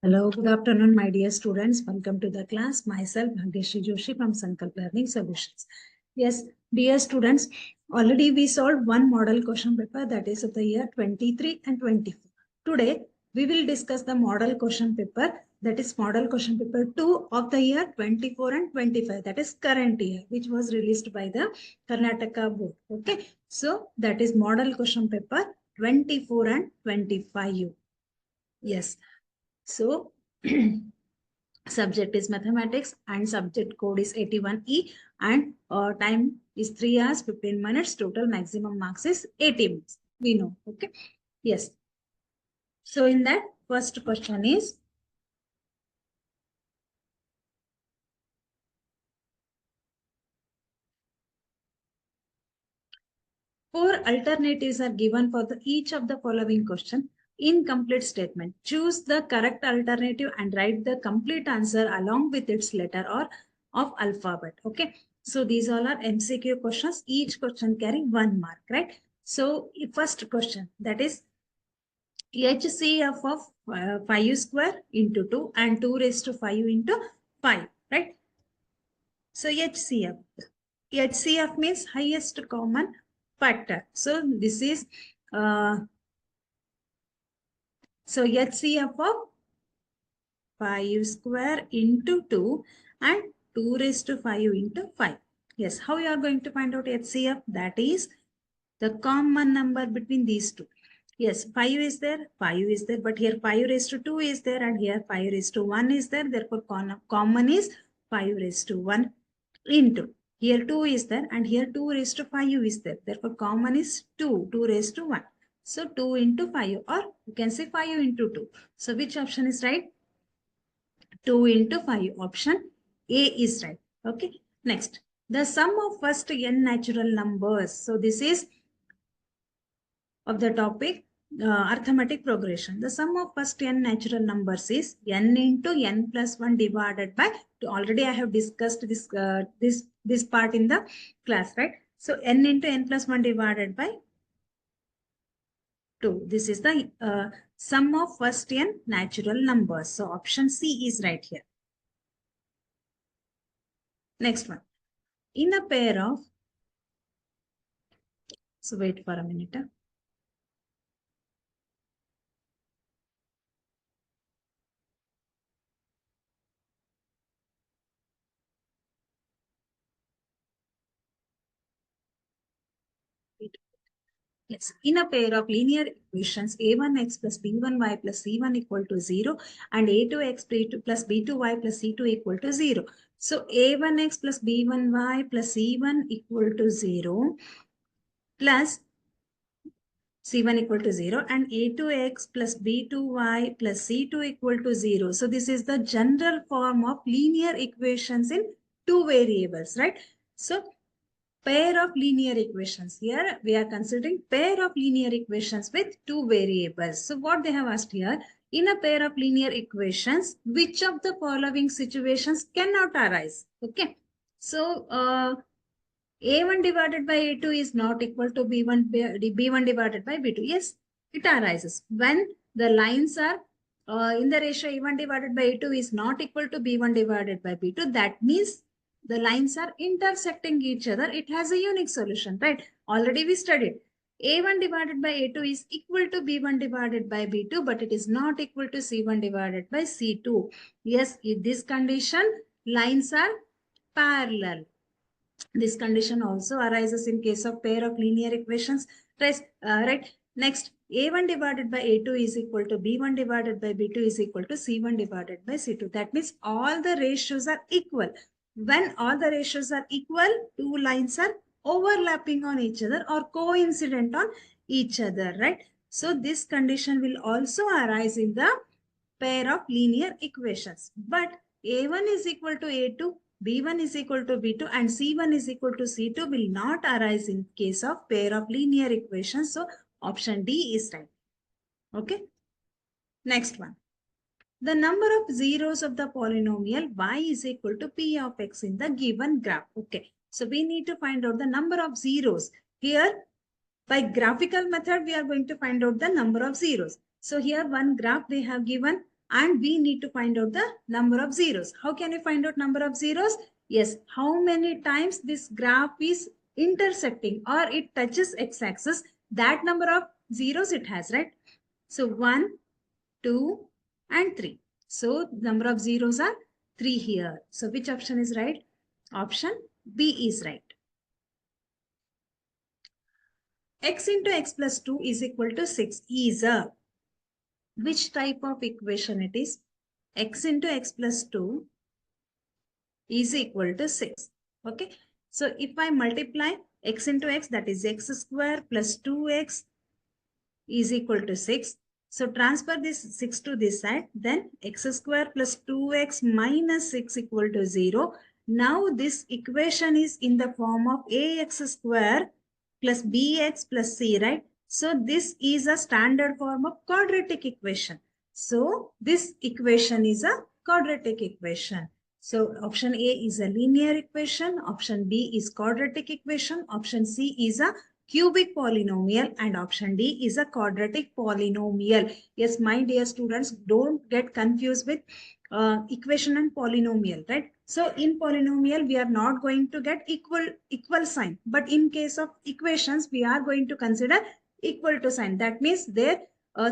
Hello, good afternoon, my dear students. Welcome to the class. Myself, Bhageshri Joshi from Sankalp Learning Solutions. Yes, dear students, already we solved one model question paper, that is of the year 23 and 24. Today, we will discuss the model question paper, that is model question paper 2 of the year 24 and 25, that is current year, which was released by the Karnataka board. Okay, so that is model question paper 24 and 25. Yes. So, subject is mathematics and subject code is 81E and time is 3 hours 15 minutes. Total maximum marks is 80 marks. We know. Okay. Yes. So, in that first question is, four alternatives are given for each of the following question. In complete statement, choose the correct alternative and write the complete answer along with its letter or of alphabet. Okay. So these all are MCQ questions. Each question carry 1 mark, right? So first question, that is HCF of 5 square into 2 and 2 raised to 5 into 5, right? So HCF means highest common factor. So this is so HCF of 5 square into 2 and 2 raised to 5 into 5. Yes, how you are going to find out HCF? That is the common number between these two. Yes, 5 is there, but here 5 raised to 2 is there and here 5 raised to 1 is there. Therefore, common is 5 raised to 1 into. Here 2 is there and here 2 raised to 5 is there. Therefore, common is 2 raised to 1. So, 2 into 5 or you can say 5 into 2. So, which option is right? 2 into 5. Option A is right. Okay. Next, the sum of first n natural numbers. So, this is of the topic arithmetic progression. The sum of first n natural numbers is n into n plus 1 divided by 2. Already I have discussed this part in the class, right? So n into n plus 1 divided by 2. This is the sum of first n natural numbers. So option C is right here. Next one. In a pair of, so wait for a minute. Yes, in a pair of linear equations, a1x plus b1y plus c1 equal to 0 and a2x plus b2y plus c2 equal to 0. So a1x plus b1y plus c1 equal to 0 plus c1 equal to 0 and a2x plus b2y plus c2 equal to 0. So this is the general form of linear equations in two variables, right? So pair of linear equations. Here we are considering pair of linear equations with two variables. So what they have asked here, in a pair of linear equations, which of the following situations cannot arise? Okay. So A1 divided by A2 is not equal to B1 divided by B2. Yes, it arises when the lines are in the ratio A1 divided by A2 is not equal to B1 divided by B2. That means the lines are intersecting each other. It has a unique solution, right? Already we studied. A1 divided by A2 is equal to B1 divided by B2, but it is not equal to C1 divided by C2. Yes, in this condition, lines are parallel. This condition also arises in case of pair of linear equations. Right. Next, A1 divided by A2 is equal to B1 divided by B2 is equal to C1 divided by C2. That means all the ratios are equal. When all the ratios are equal, two lines are overlapping on each other or coincident on each other, right? So this condition will also arise in the pair of linear equations. But A1 is equal to A2, B1 is equal to B2 and C1 is equal to C2 will not arise in case of pair of linear equations. So option D is right. Okay. Next one. The number of zeros of the polynomial y is equal to p of x in the given graph. Okay. So we need to find out the number of zeros. Here by graphical method, we are going to find out the number of zeros. So here one graph they have given and we need to find out the number of zeros. How can we find out number of zeros? Yes, how many times this graph is intersecting or it touches x-axis, that number of zeros it has, right? So 1, 2, and 3. So number of zeros are 3 here. So which option is right? Option B is right. X into x plus 2 is equal to 6 is a which type of equation it is? X into x plus 2 is equal to 6. Okay. So if I multiply x into x, that is x square plus 2x is equal to 6. So transfer this 6 to this side, then x square plus 2x minus 6 equal to 0. Now this equation is in the form of ax square plus bx plus c, right? So this is a standard form of quadratic equation. So this equation is a quadratic equation. So option A is a linear equation, option B is quadratic equation, option C is a cubic polynomial, and option D is a quadratic polynomial. Yes, my dear students, don't get confused with equation and polynomial, right? So in polynomial, we are not going to get equal sign, but in case of equations, we are going to consider equal to sign. That means there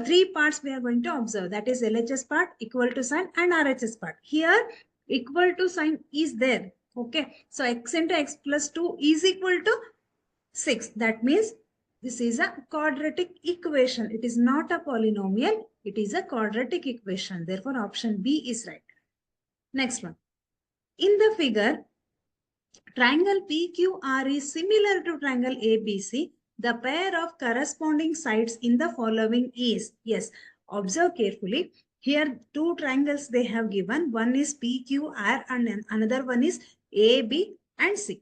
three parts we are going to observe. That is LHS part, equal to sign, and RHS part. Here, equal to sign is there. Okay, so x into x plus 2 is equal to 6. That means this is a quadratic equation. It is not a polynomial. It is a quadratic equation. Therefore, option B is right. Next one. In the figure, triangle PQR is similar to triangle ABC. The pair of corresponding sides in the following is. Yes, observe carefully. Here, two triangles they have given. One is PQR and another one is AB and C.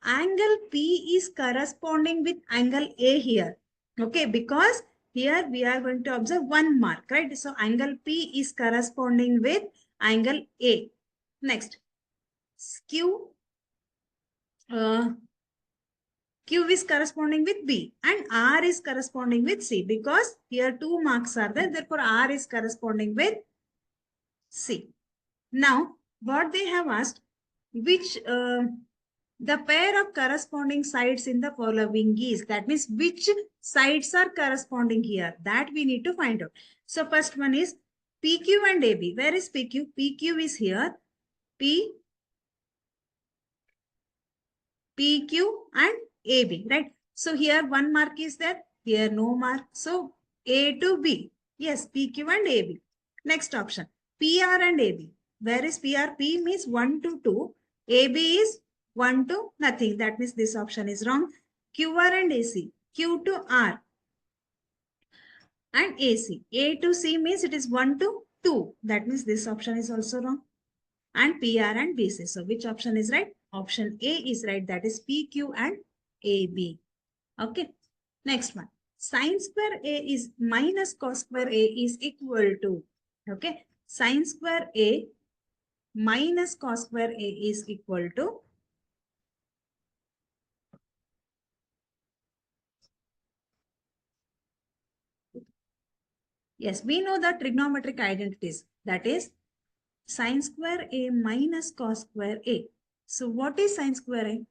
Angle P is corresponding with angle A here. Okay, because here we are going to observe one mark, right? So angle P is corresponding with angle A. Next, Q, Q is corresponding with B and R is corresponding with C because here two marks are there. Therefore, R is corresponding with C. Now, what they have asked, which the pair of corresponding sides in the following is, that means which sides are corresponding here, that we need to find out. So first one is PQ and AB. Where is PQ? PQ is here. PQ and AB, right? So here one mark is there, here no mark. So A to B. Yes, PQ and AB. Next option, PR and AB. Where is PR? P means 1 to 2. AB is 1 to nothing. That means this option is wrong. QR and AC. Q to R and AC. A to C means it is 1 to 2. That means this option is also wrong. And PR and BC. So which option is right? Option A is right. That is PQ and AB. Okay. Next one. Sine square A is minus cos square A is equal to. Okay. Sine square A minus cos square A is equal to. Yes, we know the trigonometric identities. That is sine square A minus cos square A. So what is sine square A?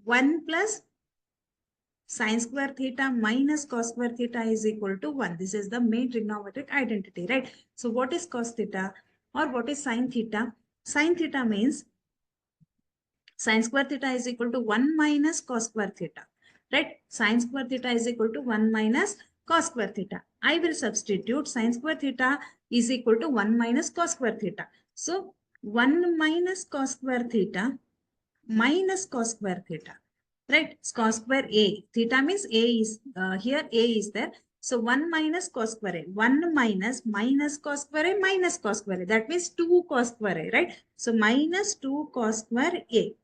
1 plus sine square theta minus cos square theta is equal to 1. This is the main trigonometric identity, right? So what is cos theta or what is sine theta? Sine theta means sine square theta is equal to 1 minus cos square theta, right? Sine square theta is equal to 1 minus cos square theta. I will substitute sine square theta is equal to 1 minus cos square theta. So 1 minus cos square theta minus cos square theta, right? Cos square A. Theta means A is here A is there. So 1 minus cos square A. 1 minus cos square A minus cos square A. That means 2 cos square A, right? So minus 2 cos square A.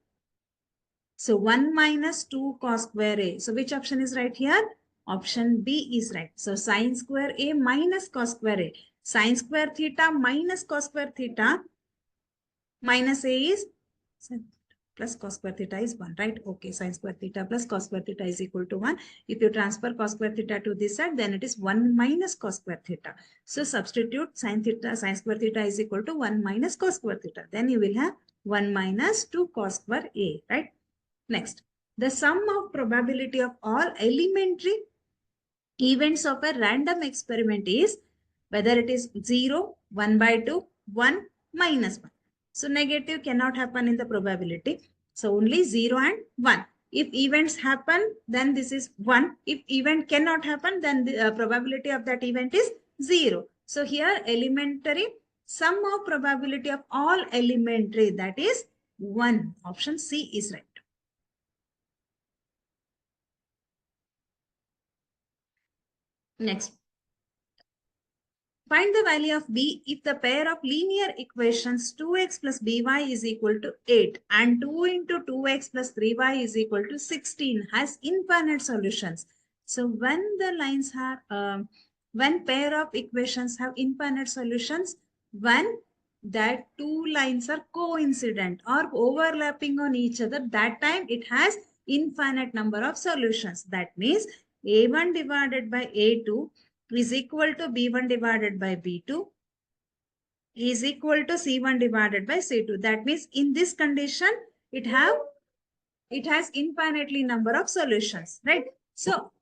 So 1 minus 2 cos square A. So which option is right here? Option B is right. So sine square A minus cos square A. Sine square theta minus cos square theta minus A is plus cos square theta is 1, right? Okay, sin square theta plus cos square theta is equal to 1. If you transfer cos square theta to this side, then it is 1 minus cos square theta. So substitute sin square theta is equal to 1 minus cos square theta. Then you will have 1 minus 2 cos square A, right? Next, the sum of probability of all elementary events of a random experiment is whether it is 0, 1 by 2, 1, minus 1. So negative cannot happen in the probability. So only 0 and 1. If events happen, then this is 1. If event cannot happen, then the probability of that event is 0. So here elementary sum of probability of all elementary, that is 1. Option C is right. Next. Find the value of b if the pair of linear equations 2x plus by is equal to 8 and 2 into 2x plus 3y is equal to 16 has infinite solutions. So when the lines have, when pair of equations have infinite solutions, when that two lines are coincident or overlapping on each other, that time it has infinite number of solutions. That means a1 divided by a2 is equal to b1 divided by b2 is equal to c1 divided by c2. That means in this condition, it has infinitely number of solutions, right? So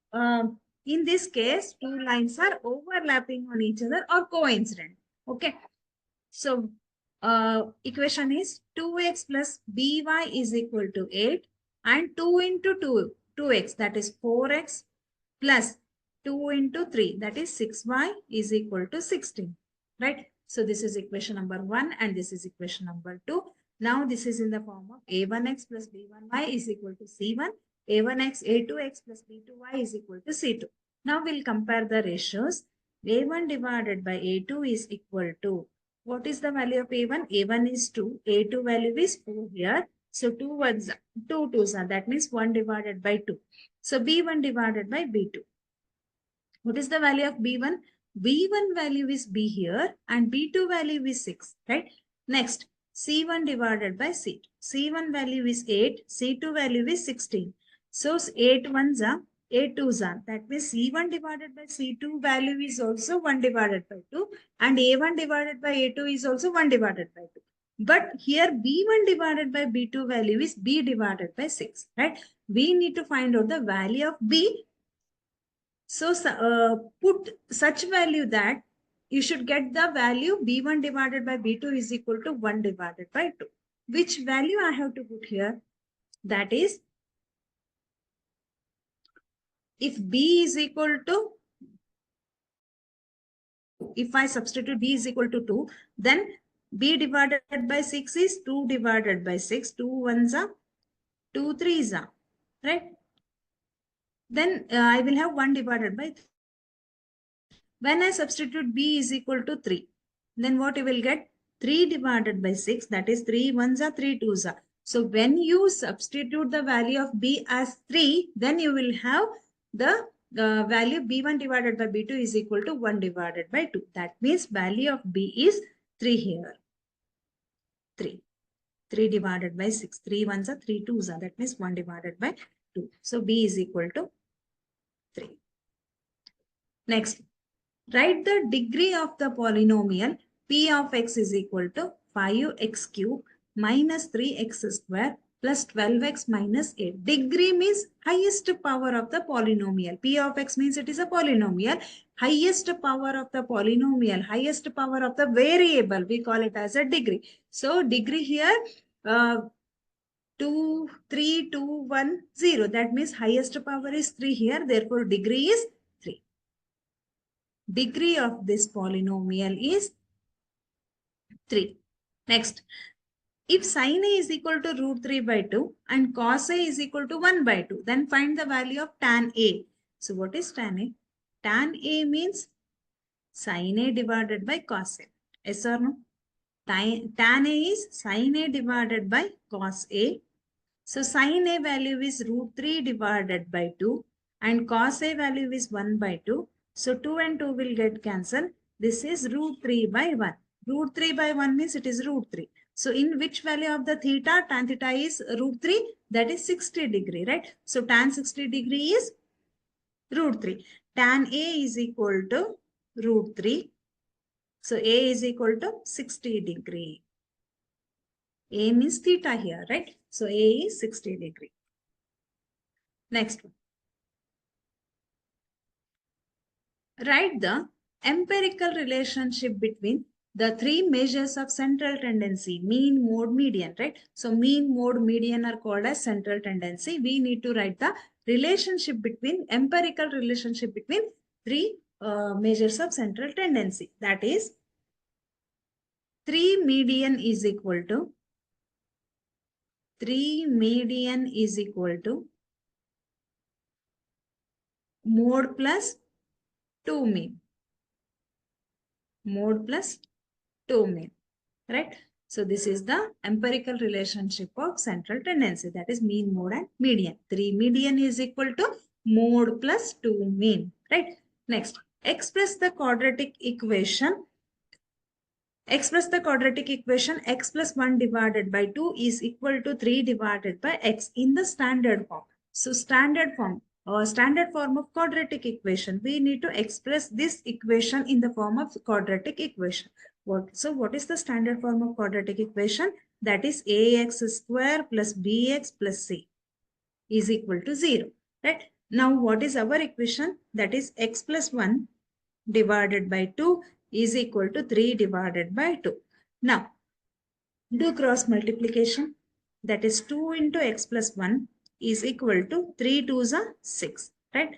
in this case, two lines are overlapping on each other or coincident. Okay. So equation is 2x plus by is equal to 8 and 2 into 2x, that is 4x plus 2 into 3, that is 6y is equal to 16, right? So this is equation number 1 and this is equation number 2. Now this is in the form of a1x plus b1y is equal to c1, a1x, a2x plus b2y is equal to c2. Now we'll compare the ratios. a1 divided by a2 is equal to, what is the value of a1? a1 is 2, a2 value is 4 here. So 2 ones, 2 twos are, that means 1 divided by 2. So b1 divided by b2. What is the value of b1? b1 value is b here and b2 value is 6, right? Next, c1 divided by c2. c1 value is 8, c2 value is 16. So 8 ones are, 8 twos are. That means c1 divided by c2 value is also 1 divided by 2 and a1 divided by a2 is also 1 divided by 2. But here b1 divided by b2 value is b divided by 6, right? We need to find out the value of b. So put such value that you should get the value b1 divided by b2 is equal to 1 divided by 2. Which value I have to put here? That is, if b is equal to, if I substitute b is equal to 2, then b divided by 6 is 2 divided by 6. 2 ones are, 2 threes are, right? Then I will have 1 divided by 3. When I substitute b is equal to 3, then what you will get? 3 divided by 6, that is 3 ones are, 3 twos are. So when you substitute the value of b as 3, then you will have the value b1 divided by b2 is equal to 1 divided by 2. That means value of b is 3 here. 3. 3 divided by 6. 3 ones are, 3 twos are. That means 1 divided by 2. So b is equal to 3. Next. Write the degree of the polynomial p of x is equal to 5x cube minus 3x square plus 12x minus 8. Degree means highest power of the polynomial. P of x means it is a polynomial. Highest power of the polynomial, highest power of the variable, we call it as a degree. So degree here, 2, 3, 2, 1, 0. That means highest power is 3 here. Therefore, degree is 3. Degree of this polynomial is 3. Next, if sin a is equal to root 3 by 2 and cos a is equal to 1 by 2, then find the value of tan a. So what is tan a? Tan a means sin a divided by cos a. Yes or no? Tan a is sin a divided by cos a. So sin a value is root 3 divided by 2 and cos a value is 1 by 2. So 2 and 2 will get cancelled. This is root 3 by 1. Root 3 by 1 means it is root 3. So in which value of the theta? Tan theta is root 3, that is 60 degree, right? So tan 60 degree is root 3. Tan A is equal to root 3. So A is equal to 60 degree. A means theta here, right? So A is 60 degree. Next one. Write the empirical relationship between the three measures of central tendency, mean, mode, median, right? So mean, mode, median are called as central tendency. We need to write the relationship between, empirical relationship between three measures of central tendency. That is 3 median is equal to 3 median is equal to mode plus 2 mean. Mode plus 2 mean, right? So this is the empirical relationship of central tendency, that is mean, mode and median. 3 median is equal to mode plus 2 mean, right? Next, express the quadratic equation. Express the quadratic equation x plus 1 divided by 2 is equal to 3 divided by x in the standard form. So standard form of quadratic equation, we need to express this equation in the form of quadratic equation. What is the standard form of quadratic equation? That is ax square plus bx plus c is equal to 0. Right? Now what is our equation? That is x plus 1 divided by 2 is equal to 3 divided by 2. Now, do cross multiplication. That is 2 into x plus 1 is equal to 3 2s are 6. Right?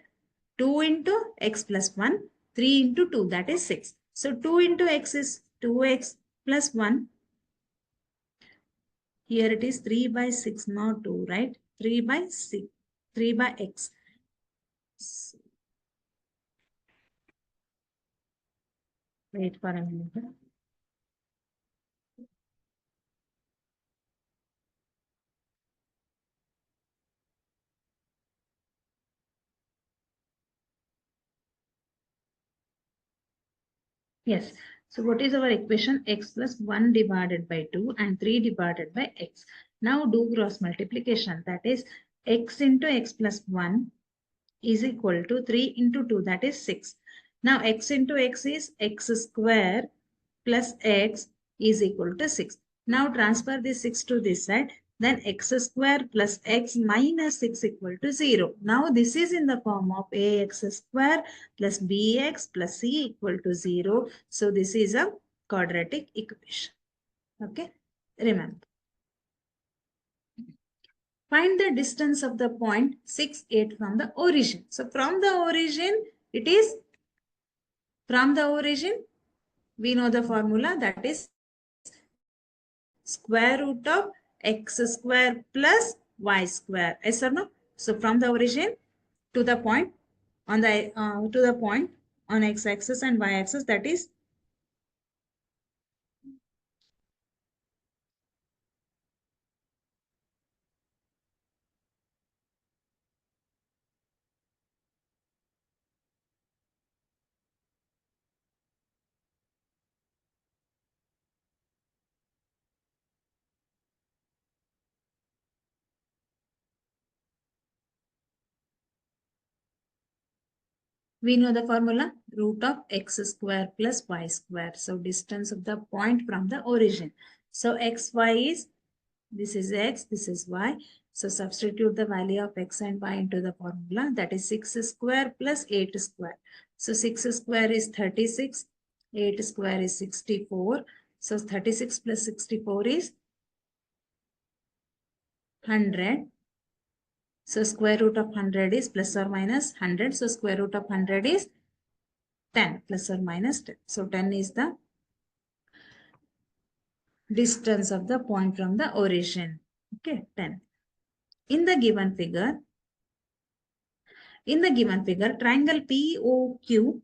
2 into x plus 1, 3 into 2, that is 6. So 2 into x is 2x plus 1. Here it is 3 by 6, not 2, right? 3 by 6, 3 by x. Wait for a minute. Yes. So what is our equation? X plus 1 divided by 2 and 3 divided by x. Now do cross multiplication. That is x into x plus 1 is equal to 3 into 2, that is 6. Now x into x is x square plus x is equal to 6. Now transfer this 6 to this side. Then x square plus x minus 6 equal to 0. Now this is in the form of ax square plus bx plus c equal to 0. So this is a quadratic equation. Okay, remember. Find the distance of the point 6, 8 from the origin. So from the origin, it is from the origin, we know the formula, that is square root of x square plus y square. Yes or no? So from the origin to the point on the on x-axis and y-axis, that is we know the formula, root of x square plus y square. So distance of the point from the origin. So xy is, this is x, this is y. So substitute the value of x and y into the formula, that is 6 square plus 8 square. So 6 square is 36, 8 square is 64. So 36 plus 64 is 100. So square root of 100 is plus or minus 100. So square root of 100 is 10 plus or minus 10. So 10 is the distance of the point from the origin. Okay, 10. In the given figure, triangle POQ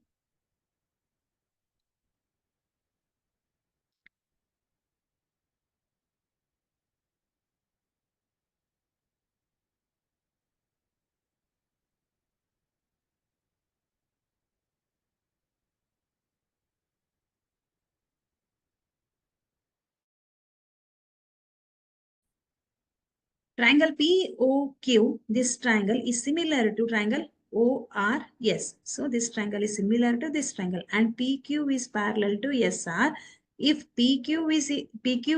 Triangle POQ, this triangle is similar to triangle ORS. So this triangle is similar to this triangle, and PQ is parallel to SR. If PQ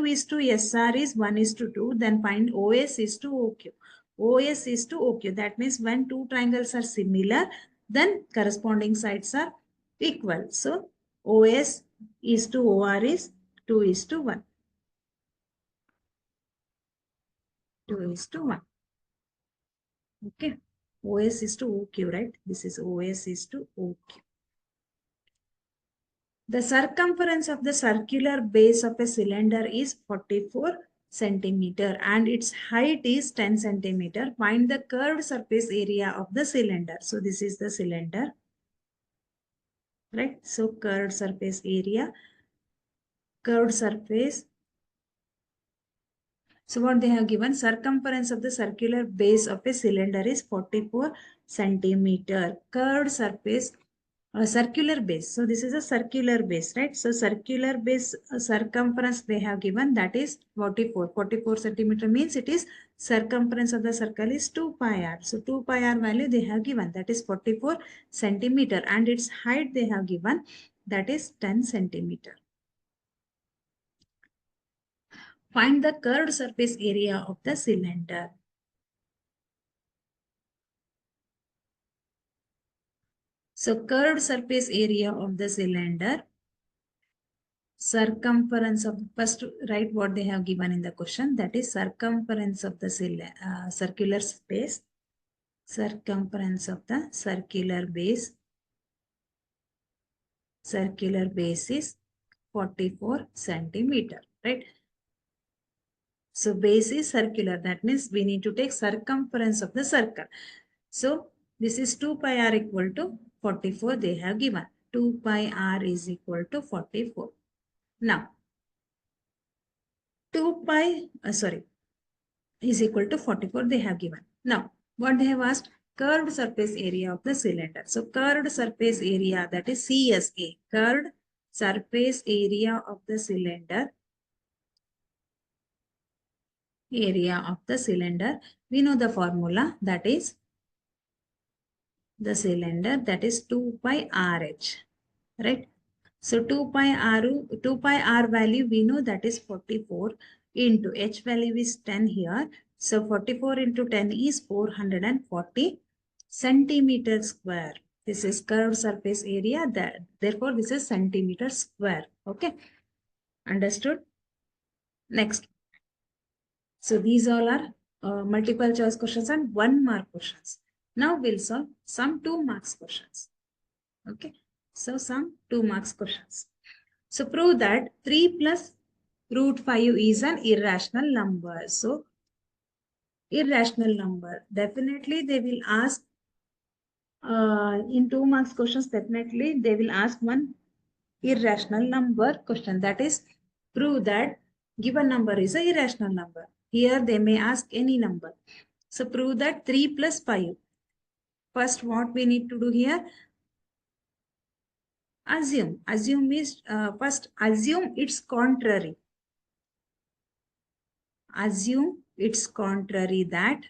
is to SR is 1:2, then find OS is to OQ. OS is to OQ. That means when two triangles are similar, then corresponding sides are equal. So OS is to OR is 2:1. 2:1. Okay. OS is to OQ, right? This is OS is to OQ. The circumference of the circular base of a cylinder is 44 centimeter and its height is 10 centimeter. Find the curved surface area of the cylinder. So this is the cylinder, right? So curved surface area, curved surface. So what they have given, circumference of the circular base of a cylinder is 44 centimeter. Curved surface, circular base. So this is a circular base, right? So circular base circumference they have given, that is 44. 44 centimeter means it is circumference of the circle is 2 pi r. So 2 pi r value they have given, that is 44 centimeter, and its height they have given, that is 10 centimeter. Find the curved surface area of the cylinder. So curved surface area of the cylinder, circumference of, first write what they have given in the question, that is circumference of the circular space, circumference of the circular base is 44 centimeter, right? So base is circular, that means we need to take circumference of the circle. So this is 2 pi r equal to 44 they have given. 2 pi r is equal to 44. Now 2 pi, is equal to 44 they have given. Now what they have asked, curved surface area of the cylinder. So curved surface area, that is CSA, curved surface area of the cylinder, we know the formula, that is the cylinder, that is 2 pi RH, right? So 2 pi r value we know, that is 44, into h value is 10 here. So 44 into 10 is 440 centimeter square. This is curved surface area, therefore this is centimeter square. Okay, understood? Next. So these all are multiple choice questions and 1 mark questions. Now we'll solve some 2 marks questions. Okay, so some 2 marks questions. So prove that 3 plus root 5 is an irrational number. So irrational number, definitely they will ask in 2 marks questions, definitely they will ask one irrational number question, that is prove that given number is a irrational number. Here they may ask any number. So prove that 3 plus 5. First what we need to do here, assume is first assume its contrary. Assume its contrary, that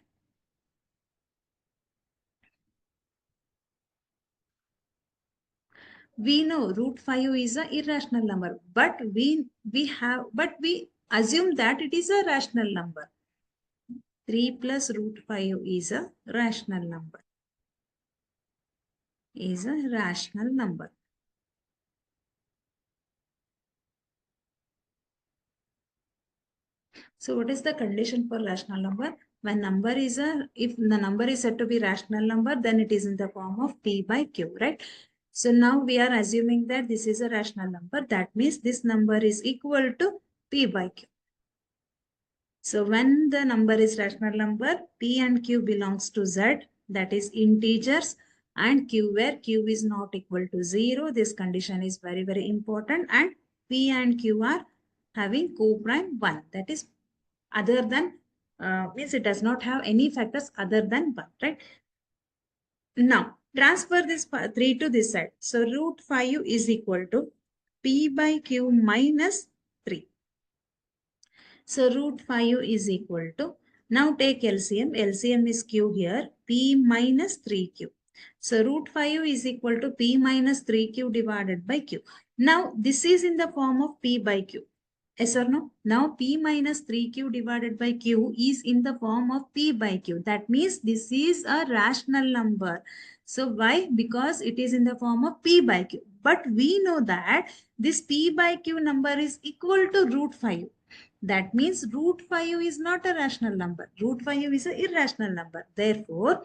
we know root 5 is an irrational number, but we assume that it is a rational number. 3 plus root 5 is a rational number. Is a rational number. So what is the condition for rational number? When number is if the number is said to be rational number, then it is in the form of P by Q, right? So now we are assuming that this is a rational number. That means this number is equal to P by Q. So when the number is rational number, P and Q belongs to Z, that is integers, and Q where Q is not equal to 0. This condition is very, very important, and P and Q are having co-prime 1, that is other than, means it does not have any factors other than 1, right? Now transfer this 3 to this side. So root 5 is equal to P by Q minus 3. So root 5 is equal to, Now take LCM. LCM is Q here. P minus 3Q. So root 5 is equal to P minus 3Q divided by Q. Now this is in the form of P by Q. Yes or no? Now P minus 3Q divided by Q is in the form of P by Q. That means this is a rational number. So why? Because it is in the form of P by Q. But we know that this P by Q number is equal to root 5. That means root 5 is not a rational number. Root 5 is an irrational number. Therefore,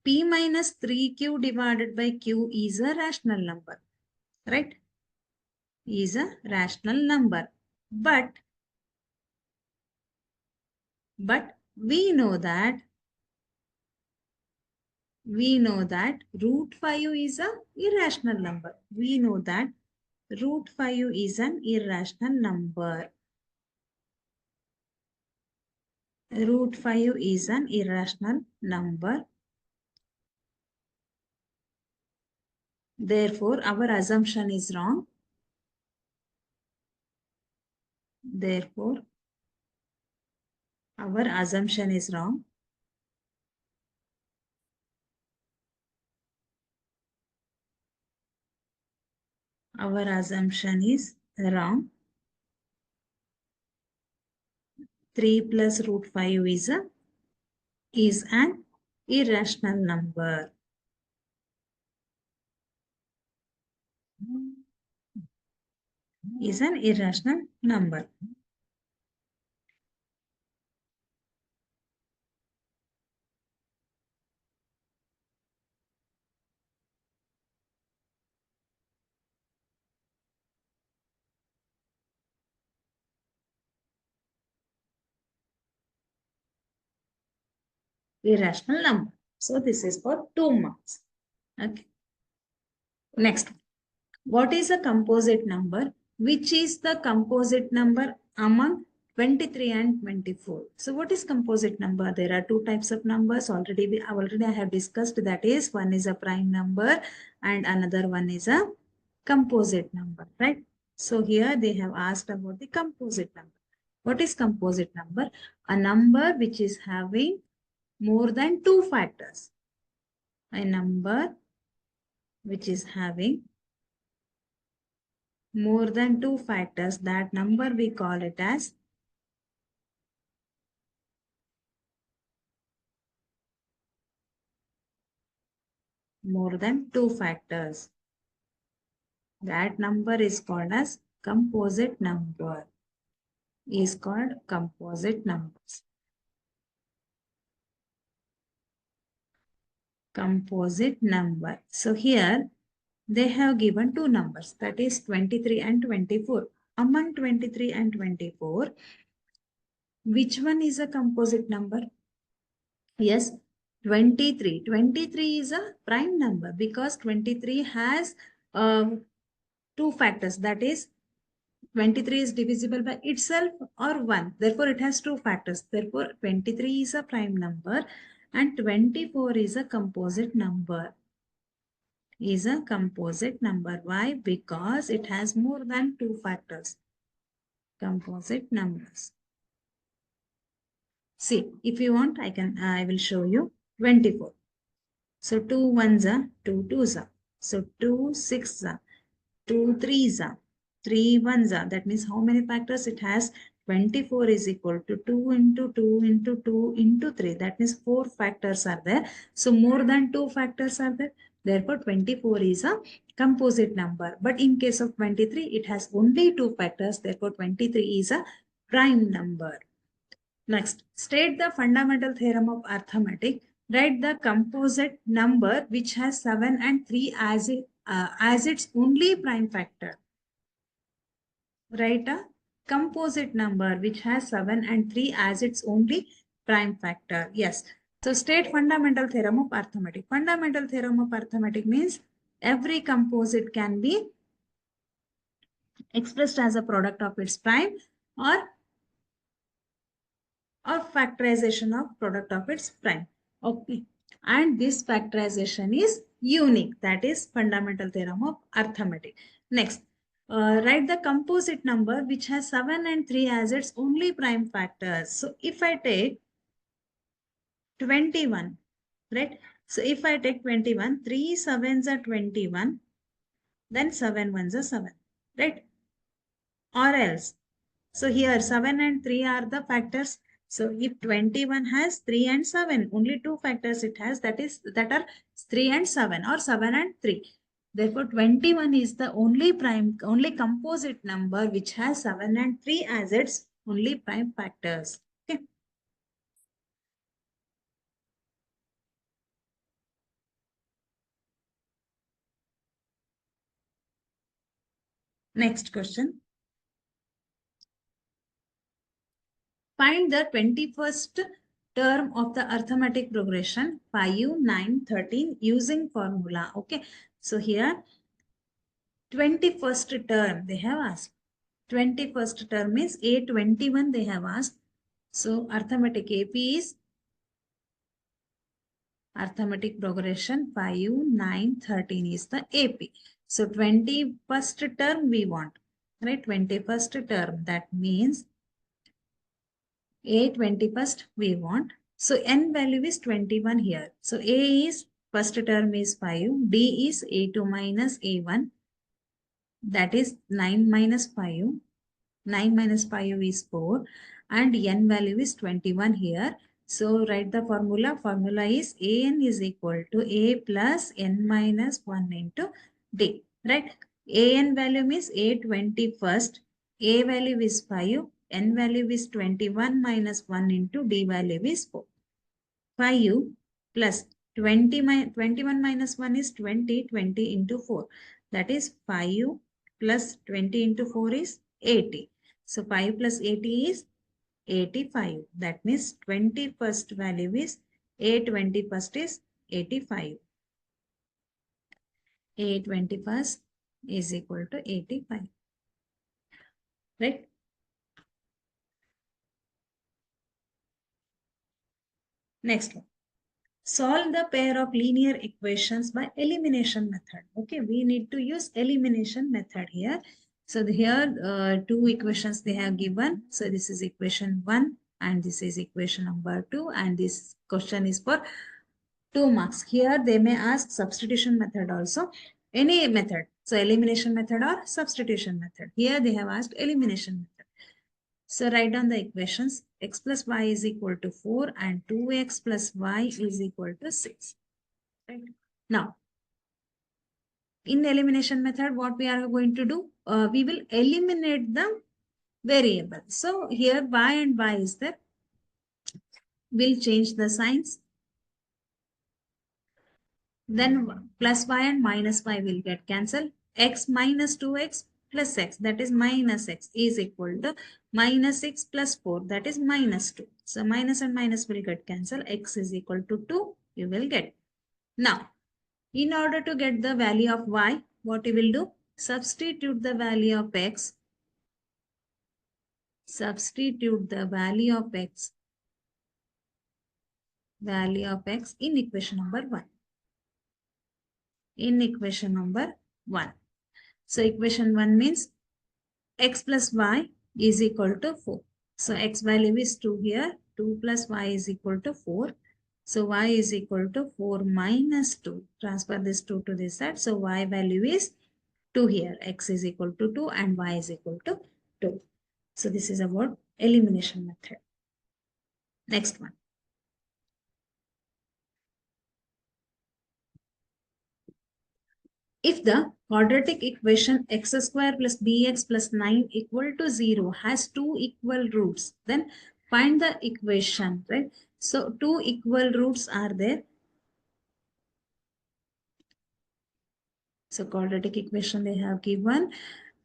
P minus 3Q divided by Q is a rational number. Right? Is a rational number. But we know that root 5 is a irrational number. We know that root 5 is an irrational number. Root 5 is an irrational number. Therefore, our assumption is wrong. Therefore, our assumption is wrong. Our assumption is wrong. 3 plus root 5 is an irrational number. Is an irrational number. Irrational number. So this is for 2 marks. Okay. Next. What is a composite number? Which is the composite number among 23 and 24? So what is composite number? There are two types of numbers. Already I have discussed, that is, one is a prime number and another one is a composite number, right? So here they have asked about the composite number. What is composite number? A number which is having more than 2 factors. A number which is having more than 2 factors, that number we call it as more than 2 factors. That number is called as composite number. Is called composite numbers. Composite number. So here they have given two numbers, that is 23 and 24. Among 23 and 24, which one is a composite number? Yes, 23. 23 is a prime number because 23 has 2 factors, that is 23 is divisible by itself or 1. Therefore, it has 2 factors. Therefore, 23 is a prime number and 24 is a composite number. Is a composite number. Why? Because it has more than 2 factors. Composite numbers. See, if you want, I will show you 24. So 2 ones are 2 twos are. So 2 6 are. 2 threes are. 3 ones are. That means how many factors it has? 24 is equal to 2 into 2 into 2 into 3. That means 4 factors are there. So more than 2 factors are there. Therefore, 24 is a composite number. But in case of 23, it has only 2 factors. Therefore, 23 is a prime number. Next, state the fundamental theorem of arithmetic. Write the composite number which has 7 and 3 as its only prime factor. Write a composite number which has 7 and 3 as its only prime factor. Yes. So state fundamental theorem of arithmetic. Fundamental theorem of arithmetic means every composite can be expressed as a product of its prime or factorization of product of its prime. Okay. And this factorization is unique. That is fundamental theorem of arithmetic. Next, write the composite number which has 7 and 3 as its only prime factors. So if I take 21, right? So if I take 21, 3 sevens are 21, then 7 ones are 7, right? Or else, so here 7 and 3 are the factors. So if 21 has 3 and 7, only two factors it has, that are 3 and 7 or 7 and 3. Therefore, 21 is the only composite number which has 7 and 3 as its only prime factors. Okay. Next question. Find the 21st term of the arithmetic progression 5, 9, 13 using formula. Okay. So here 21st term they have asked. 21st term is A21 they have asked. So arithmetic AP is arithmetic progression 5, 9, 13 is the AP. So 21st term we want, right? 21st term, that means A 21st we want. So n value is 21 here. So A is first term is 5, D is A2 minus A1, that is 9 minus 5. 9 minus 5 is 4 and n value is 21 here. So write the formula. Formula is an is equal to a plus n minus 1 into d. Right? An value means a 21st. A value is 5. N value is 21 minus 1 into d value is 4. 5 plus 21 minus 1 is 20. 20 into 4. That is 5 plus 20 into 4 is 80. So 5 plus 80 is 85. That means 21st value is A21st is 85. A21st is equal to 85. Right? Next one. Solve the pair of linear equations by elimination method. Okay, we need to use elimination method here. So here two equations they have given. So this is equation 1 and this is equation number 2 and this question is for 2 marks. Here they may ask substitution method also. Any method. So elimination method or substitution method. Here they have asked elimination method. So write down the equations. X plus y is equal to 4 and 2x plus y is equal to 6. Right? Now, in elimination method, what we are going to do? We will eliminate the variable. So here y and y is there. We'll change the signs. Then plus y and minus y will get cancelled. X minus 2x plus x, that is minus x, is equal to minus 6 plus 4, that is minus 2. So minus and minus will get cancelled. X is equal to 2, you will get. Now, in order to get the value of y, what you will do? Substitute the value of x. Substitute the value of x in equation number 1. In equation number 1. So equation 1 means x plus y is equal to 4. So x value is 2 here. 2 plus y is equal to 4. So y is equal to 4 minus 2. Transfer this 2 to this side. So y value is 2 here. X is equal to 2 and y is equal to 2. So this is about elimination method. Next one. If the quadratic equation x square plus bx plus 9 equal to 0 has two equal roots, then find the equation, right? So two equal roots are there. So quadratic equation they have given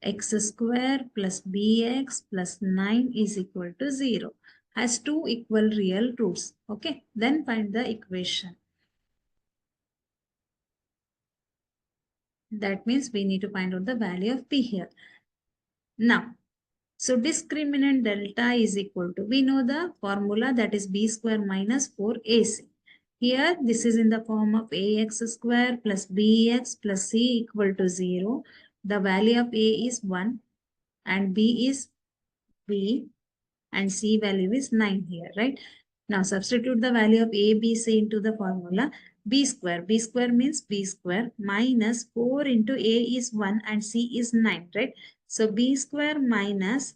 x square plus bx plus 9 is equal to 0. Has two equal real roots. Okay, then find the equation. That means we need to find out the value of p here. Now, so discriminant delta is equal to, we know the formula, that is b square minus 4ac. Here, this is in the form of ax square plus bx plus c equal to 0. the value of A is 1 and B is B and C value is 9 here, right? Now substitute the value of A, B, C into the formula. B square. B square means B square minus 4 into A is 1 and C is 9, right? So B square minus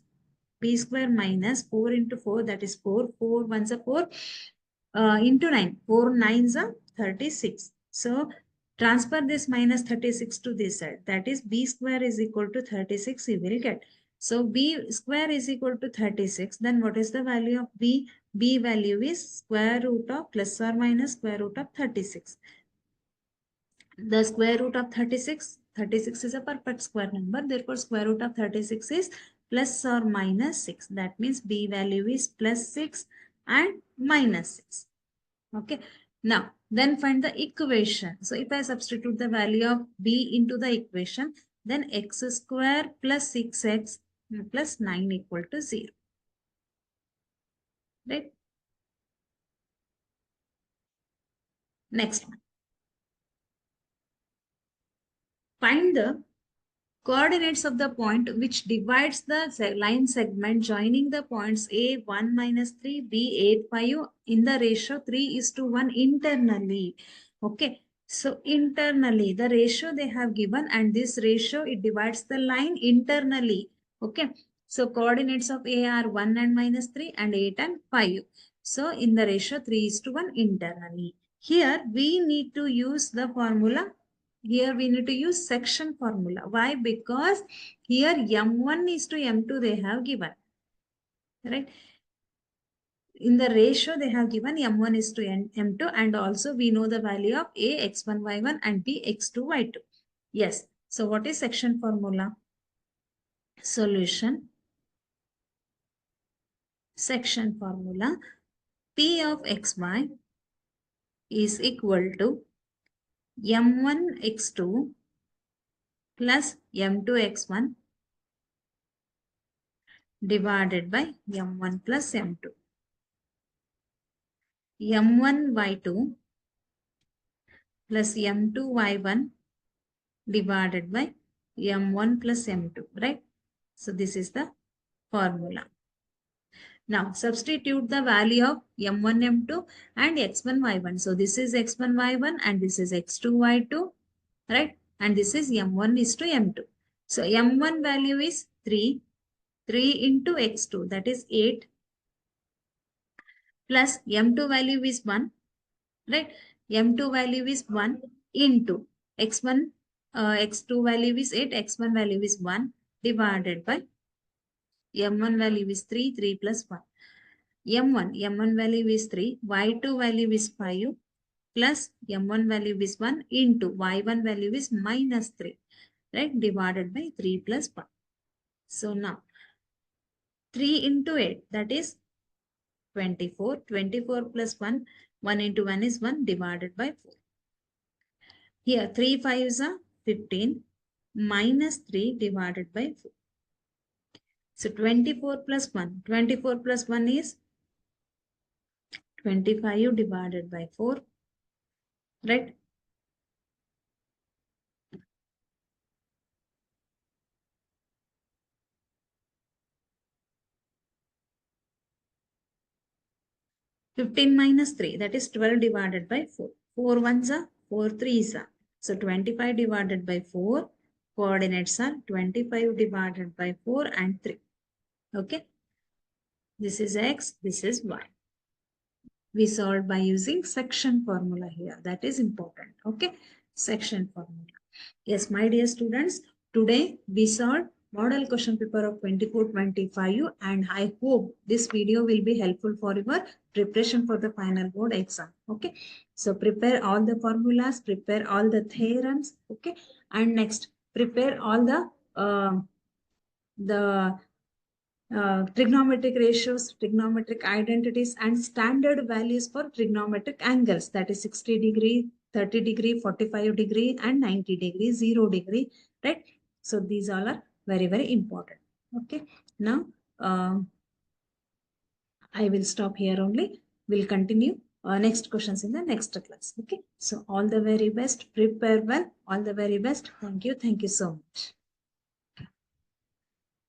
4 into 4, that is 4. 4 ones are 4 into 9. 4 nines are 36. So transfer this minus 36 to this side. That is B square is equal to 36 you will get. So B square is equal to 36. Then what is the value of B? B value is square root of plus or minus square root of 36. The square root of 36, 36 is a perfect square number. Therefore, square root of 36 is plus or minus 6. That means B value is plus 6 and minus 6. Okay. Now, then find the equation. So, if I substitute the value of B into the equation, then x square plus 6x plus 9 equal to 0. Right? Next one. Find the coordinates of the point which divides the line segment joining the points A 1 minus 3, B 8 5 in the ratio 3 is to 1 internally. Okay. So internally the ratio they have given and this ratio it divides the line internally. Okay. So coordinates of A are 1 and minus 3 and 8 and 5. So in the ratio 3 is to 1 internally. Here we need to use the formula. Here we need to use section formula. Why? Because here M1 is to M2 they have given. Right? In the ratio they have given M1 is to M2 and also we know the value of A x1 y1 and B x2 y2. Yes. So what is section formula? Solution. Section formula. P of xy is equal to M1 x2 plus M2 x1 divided by M1 plus M2. M1 y2 plus M2 y1 divided by M1 plus M2, right? So this is the formula. Now substitute the value of M1, M2 and X1, Y1. So this is X1, Y1 and this is X2, Y2, right? And this is M1 is to M2. So M1 value is 3. 3 into X2 that is 8 plus M2 value is 1, right? M2 value is 1 into X1, X2 value is 8, X1 value is 1 divided by M1 value is 3, 3 plus 1. M1 value is 3, Y2 value is 5 plus M1 value is 1 into Y1 value is minus 3, right? Divided by 3 plus 1. So now 3 into 8 that is 24. 24 plus 1, 1 into 1 is 1 divided by 4. Here 3 5s are 15 minus 3 divided by 4. So 24 plus 1. 24 plus 1 is 25 divided by 4. Right? Fifteen minus 3 that is 12 divided by 4. 4 ones are 4 threes are. So 25 divided by 4. Coordinates are 25 divided by 4 and 3. Okay. This is x, this is y. We solved by using section formula here. That is important. Okay. Section formula. Yes, my dear students, today we solved model question paper of 24-25 and I hope this video will be helpful for your preparation for the final board exam. Okay. So prepare all the formulas, prepare all the theorems. Okay. And next, prepare all the trigonometric ratios, trigonometric identities and standard values for trigonometric angles, that is 60 degree, 30 degree, 45 degree and 90 degree, 0 degree, right? So these all are very, very important. Okay. Now, I will stop here only. We'll continue next questions in the next class. Okay. So all the very best. Prepare well. All the very best. Thank you. Thank you so much.